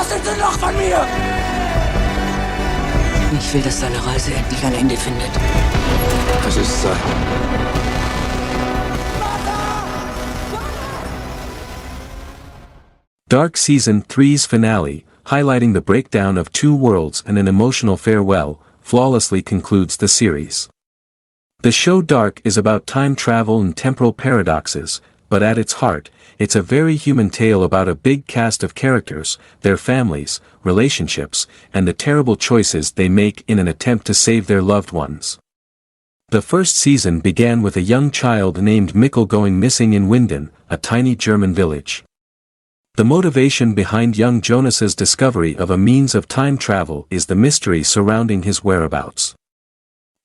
lassen Sie noch von mir! Ich will, dass seine Reise endlich ein Ende findet. Es ist Zeit. Dark Season 3's finale, highlighting the breakdown of two worlds and an emotional farewell, flawlessly concludes the series. The show Dark is about time travel and temporal paradoxes, but at its heart, it's a very human tale about a big cast of characters, their families, relationships, and the terrible choices they make in an attempt to save their loved ones. The first season began with a young child named Mikkel going missing in Winden, a tiny German village. The motivation behind young Jonas's discovery of a means of time travel is the mystery surrounding his whereabouts.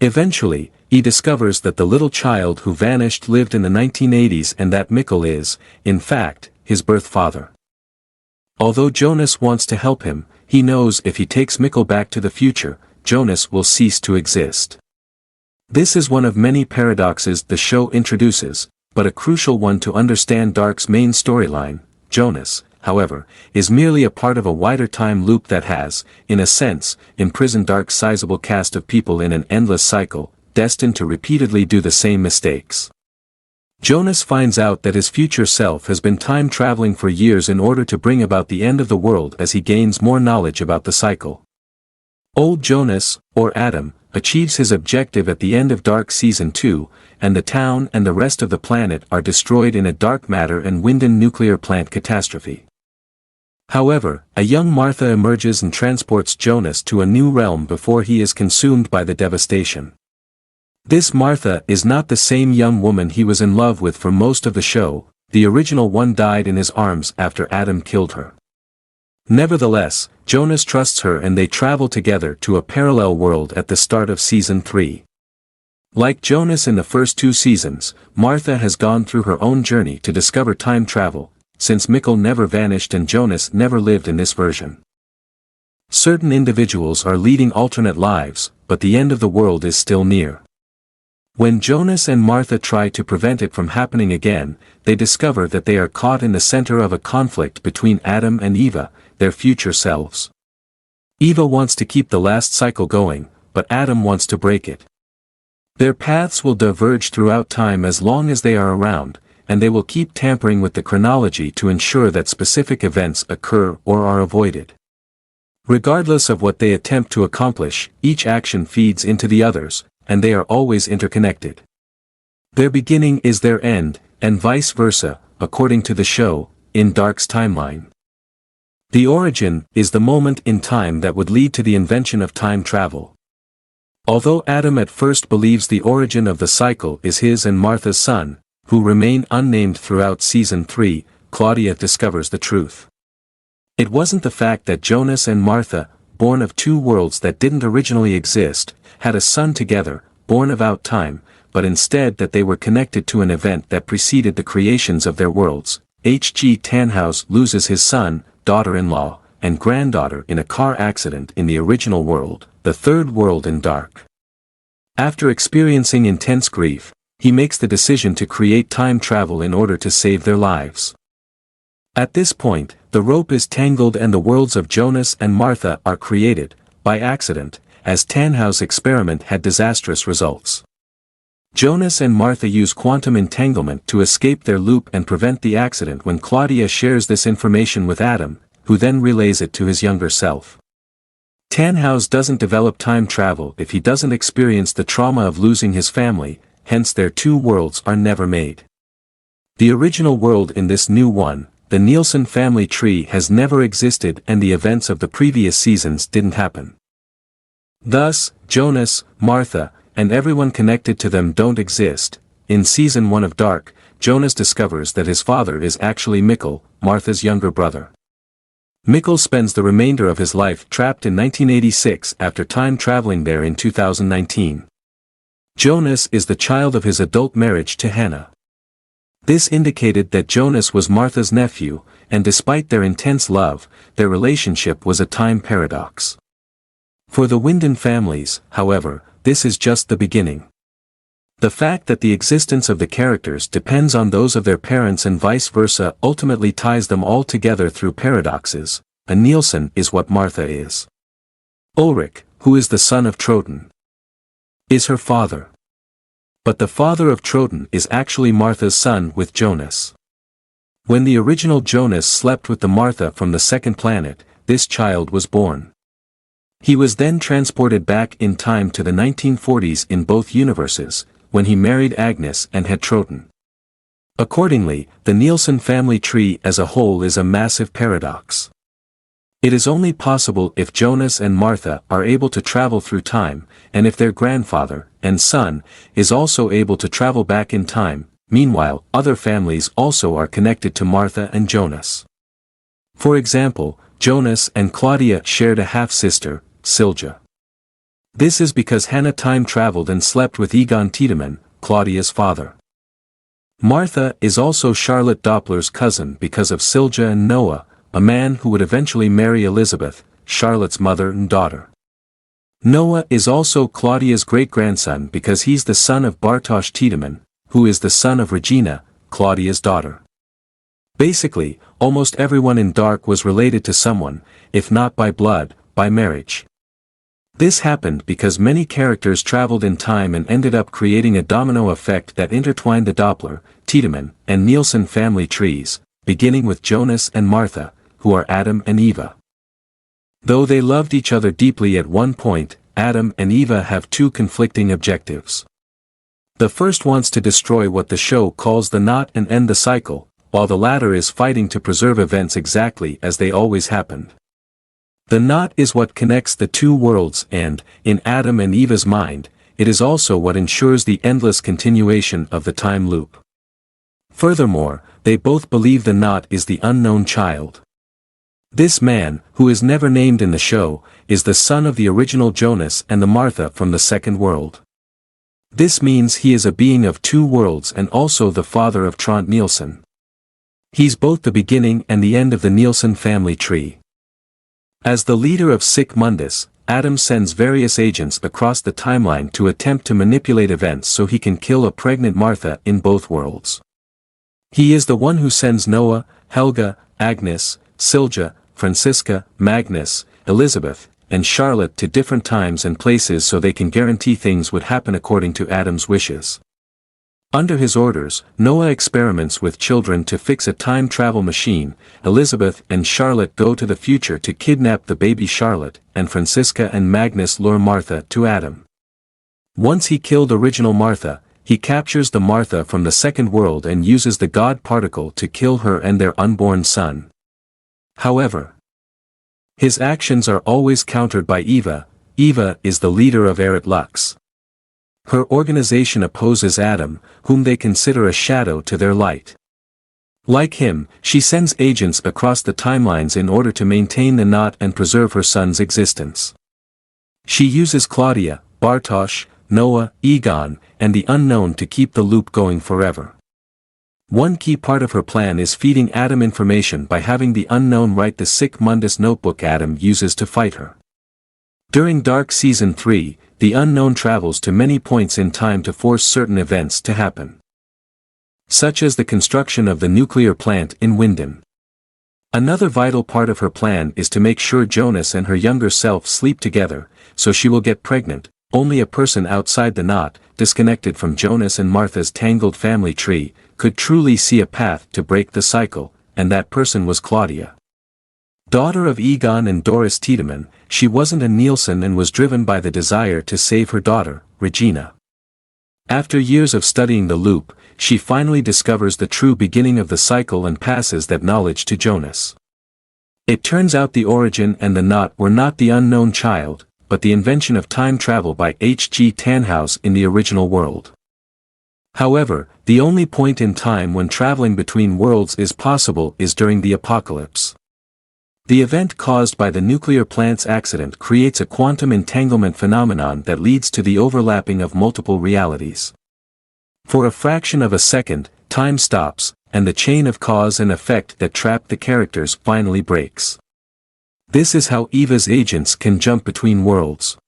Eventually, he discovers that the little child who vanished lived in the 1980s and that Mikkel is, in fact, his birth father. Although Jonas wants to help him, he knows if he takes Mikkel back to the future, Jonas will cease to exist. This is one of many paradoxes the show introduces, but a crucial one to understand Dark's main storyline. Jonas, however, is merely a part of a wider time loop that has, in a sense, imprisoned Dark's sizable cast of people in an endless cycle, destined to repeatedly do the same mistakes. Jonas finds out that his future self has been time traveling for years in order to bring about the end of the world as he gains more knowledge about the cycle. Old Jonas, or Adam, achieves his objective at the end of Dark Season 2, and the town and the rest of the planet are destroyed in a dark matter and Winden nuclear plant catastrophe. However, a young Martha emerges and transports Jonas to a new realm before he is consumed by the devastation. This Martha is not the same young woman he was in love with for most of the show, the original one died in his arms after Adam killed her. Nevertheless, Jonas trusts her and they travel together to a parallel world at the start of Season 3. Like Jonas in the first two seasons, Martha has gone through her own journey to discover time travel, since Mikkel never vanished and Jonas never lived in this version. Certain individuals are leading alternate lives, but the end of the world is still near. When Jonas and Martha try to prevent it from happening again, they discover that they are caught in the center of a conflict between Adam and Eva, their future selves. Eva wants to keep the last cycle going, but Adam wants to break it. Their paths will diverge throughout time as long as they are around, and they will keep tampering with the chronology to ensure that specific events occur or are avoided. Regardless of what they attempt to accomplish, each action feeds into the others, and they are always interconnected. Their beginning is their end, and vice versa, according to the show, in Dark's timeline. The origin is the moment in time that would lead to the invention of time travel. Although Adam at first believes the origin of the cycle is his and Martha's son, who remain unnamed throughout Season 3, Claudia discovers the truth. It wasn't the fact that Jonas and Martha, born of two worlds that didn't originally exist, had a son together, born of out time, but instead that they were connected to an event that preceded the creations of their worlds. H.G. Tannhaus loses his son, daughter-in-law, and granddaughter in a car accident in the original world, the third world in Dark. After experiencing intense grief, he makes the decision to create time travel in order to save their lives. At this point, the rope is tangled and the worlds of Jonas and Martha are created, by accident, as Tannhaus' experiment had disastrous results. Jonas and Martha use quantum entanglement to escape their loop and prevent the accident when Claudia shares this information with Adam, who then relays it to his younger self. Tannhaus doesn't develop time travel if he doesn't experience the trauma of losing his family, hence their two worlds are never made. The original world in this new one, the Nielsen family tree, has never existed and the events of the previous seasons didn't happen. Thus, Jonas, Martha, and everyone connected to them don't exist. In Season 1 of Dark, Jonas discovers that his father is actually Mikkel, Martha's younger brother. Mikkel spends the remainder of his life trapped in 1986 after time traveling there in 2019. Jonas is the child of his adult marriage to Hannah. This indicated that Jonas was Martha's nephew, and despite their intense love, their relationship was a time paradox. For the Winden families, however, this is just the beginning. The fact that the existence of the characters depends on those of their parents and vice versa ultimately ties them all together through paradoxes, a Nielsen is what Martha is. Ulrich, who is the son of Troden, is her father. But the father of Troden is actually Martha's son with Jonas. When the original Jonas slept with the Martha from the second planet, this child was born. He was then transported back in time to the 1940s in both universes, when he married Agnes and had Troden. Accordingly, the Nielsen family tree as a whole is a massive paradox. It is only possible if Jonas and Martha are able to travel through time, and if their grandfather and son is also able to travel back in time. Meanwhile, other families also are connected to Martha and Jonas. For example, Jonas and Claudia shared a half-sister, Silja. This is because Hannah time-traveled and slept with Egon Tiedemann, Claudia's father. Martha is also Charlotte Doppler's cousin because of Silja and Noah, a man who would eventually marry Elizabeth, Charlotte's mother and daughter. Noah is also Claudia's great-grandson because he's the son of Bartosz Tiedemann, who is the son of Regina, Claudia's daughter. Basically, almost everyone in Dark was related to someone, if not by blood, by marriage. This happened because many characters traveled in time and ended up creating a domino effect that intertwined the Doppler, Tiedemann, and Nielsen family trees, beginning with Jonas and Martha, who are Adam and Eva. Though they loved each other deeply at one point, Adam and Eva have two conflicting objectives. The first wants to destroy what the show calls the knot and end the cycle, while the latter is fighting to preserve events exactly as they always happened. The knot is what connects the two worlds and, in Adam and Eva's mind, it is also what ensures the endless continuation of the time loop. Furthermore, they both believe the knot is the unknown child. This man, who is never named in the show, is the son of the original Jonas and the Martha from the second world. This means he is a being of two worlds and also the father of Trond Nielsen. He's both the beginning and the end of the Nielsen family tree. As the leader of Sic Mundus, Adam sends various agents across the timeline to attempt to manipulate events so he can kill a pregnant Martha in both worlds. He is the one who sends Noah, Helga, Agnes, Silja, Francisca, Magnus, Elizabeth, and Charlotte to different times and places so they can guarantee things would happen according to Adam's wishes. Under his orders, Noah experiments with children to fix a time travel machine. Elizabeth and Charlotte go to the future to kidnap the baby Charlotte, and Francisca and Magnus lure Martha to Adam. Once he killed original Martha, he captures the Martha from the second world and uses the God particle to kill her and their unborn son. However, his actions are always countered by Eva. Eva is the leader of Erit Lux. Her organization opposes Adam, whom they consider a shadow to their light. Like him, she sends agents across the timelines in order to maintain the knot and preserve her son's existence. She uses Claudia, Bartosz, Noah, Egon, and the unknown to keep the loop going forever. One key part of her plan is feeding Adam information by having the unknown write the Sic Mundus notebook Adam uses to fight her. During Dark Season 3, the unknown travels to many points in time to force certain events to happen, such as the construction of the nuclear plant in Winden. Another vital part of her plan is to make sure Jonas and her younger self sleep together, so she will get pregnant. Only a person outside the knot, disconnected from Jonas and Martha's tangled family tree, could truly see a path to break the cycle, and that person was Claudia. Daughter of Egon and Doris Tiedemann, she wasn't a Nielsen and was driven by the desire to save her daughter, Regina. After years of studying the loop, she finally discovers the true beginning of the cycle and passes that knowledge to Jonas. It turns out the origin and the knot were not the unknown child, but the invention of time travel by H.G. Tannhaus in the original world. However, the only point in time when traveling between worlds is possible is during the apocalypse. The event caused by the nuclear plant's accident creates a quantum entanglement phenomenon that leads to the overlapping of multiple realities. For a fraction of a second, time stops, and the chain of cause and effect that trapped the characters finally breaks. This is how Eva's agents can jump between worlds.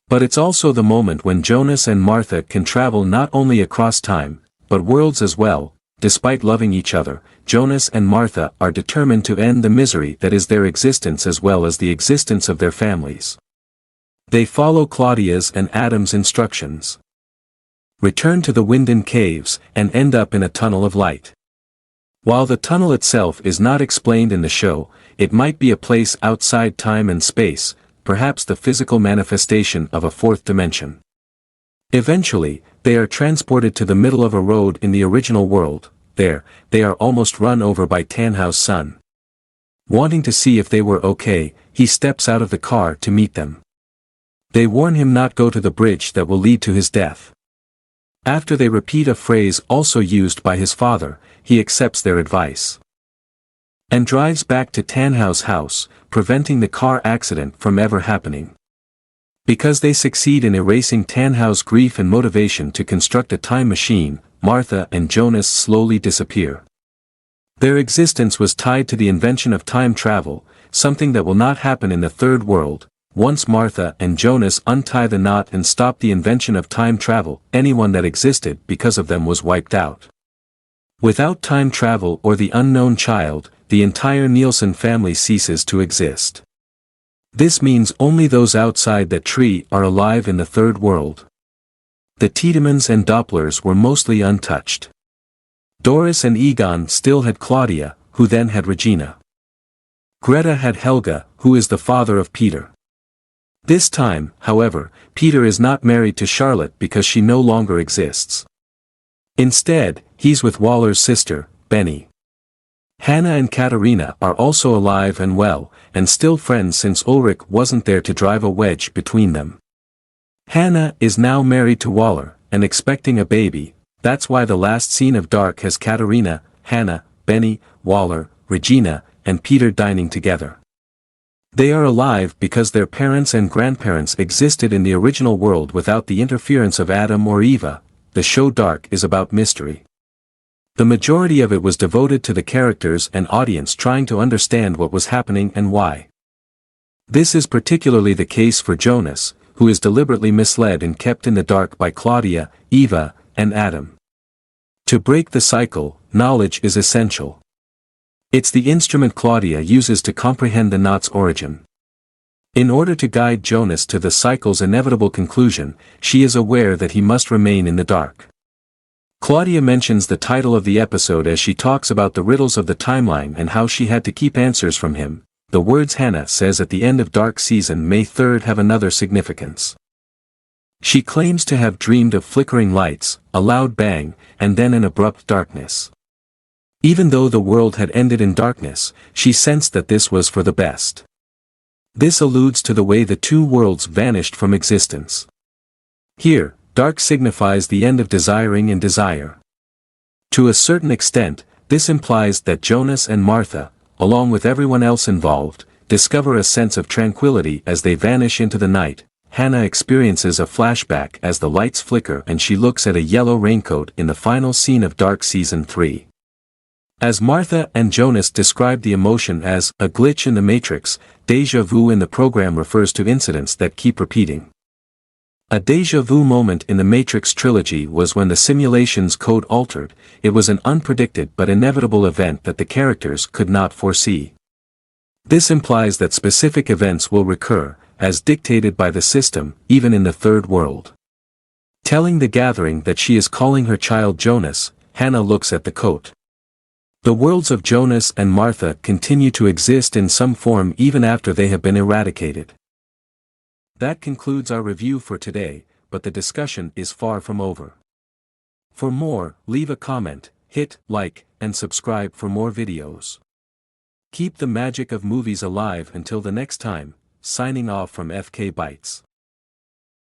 But it's also the moment when Jonas and Martha can travel not only across time, but worlds as well. despite loving each other, Jonas and Martha are determined to end the misery that is their existence as well as the existence of their families. They follow Claudia's and Adam's instructions. Return to the Winden caves and end up in a tunnel of light. While the tunnel itself is not explained in the show, it might be a place outside time and space, perhaps the physical manifestation of a fourth dimension. Eventually, they are transported to the middle of a road in the original world. There, they are almost run over by Tannhaus's son. Wanting to see if they were okay, he steps out of the car to meet them. They warn him not go to the bridge that will lead to his death. After they repeat a phrase also used by his father, he accepts their advice and drives back to Tannhaus's house, preventing the car accident from ever happening. Because they succeed in erasing Tannhaus's grief and motivation to construct a time machine, Martha and Jonas slowly disappear. Their existence was tied to the invention of time travel, something that will not happen in the third world. Once Martha and Jonas untie the knot and stop the invention of time travel, anyone that existed because of them was wiped out. Without time travel or the unknown child, the entire Nielsen family ceases to exist. This means only those outside that tree are alive in the third world. The Tiedemans and Dopplers were mostly untouched. Doris and Egon still had Claudia, who then had Regina. Greta had Helga, who is the father of Peter. This time, however, Peter is not married to Charlotte because she no longer exists. Instead, he's with Waller's sister, Benny. Hannah and Katerina are also alive and well, and still friends since Ulrich wasn't there to drive a wedge between them. Hannah is now married to Waller, and expecting a baby. That's why the last scene of Dark has Katerina, Hannah, Benny, Waller, Regina, and Peter dining together. They are alive because their parents and grandparents existed in the original world without the interference of Adam or Eva. The show Dark is about mystery. The majority of it was devoted to the characters and audience trying to understand what was happening and why. This is particularly the case for Jonas, who is deliberately misled and kept in the dark by Claudia, Eva, and Adam. To break the cycle, knowledge is essential. It's the instrument Claudia uses to comprehend the knot's origin. In order to guide Jonas to the cycle's inevitable conclusion, she is aware that he must remain in the dark. Claudia mentions the title of the episode as she talks about the riddles of the timeline and how she had to keep answers from him. The words Hannah says at the end of Dark Season May 3rd have another significance. She claims to have dreamed of flickering lights, a loud bang, and then an abrupt darkness. Even though the world had ended in darkness, she sensed that this was for the best. This alludes to the way the two worlds vanished from existence. Here, dark signifies the end of desiring and desire. To a certain extent, this implies that Jonas and Martha, along with everyone else involved, discover a sense of tranquility as they vanish into the night. Hannah experiences a flashback as the lights flicker and she looks at a yellow raincoat in the final scene of Dark Season 3. As Martha and Jonas describe the emotion as a glitch in the matrix, déjà vu in the program refers to incidents that keep repeating. A déjà vu moment in the Matrix trilogy was when the simulation's code altered. It was an unpredicted but inevitable event that the characters could not foresee. This implies that specific events will recur, as dictated by the system, even in the third world. Telling the gathering that she is calling her child Jonas, Hannah looks at the coat. The worlds of Jonas and Martha continue to exist in some form even after they have been eradicated. That concludes our review for today, but the discussion is far from over. For more, leave a comment, hit like, and subscribe for more videos. Keep the magic of movies alive until the next time. Signing off from FK Bytes.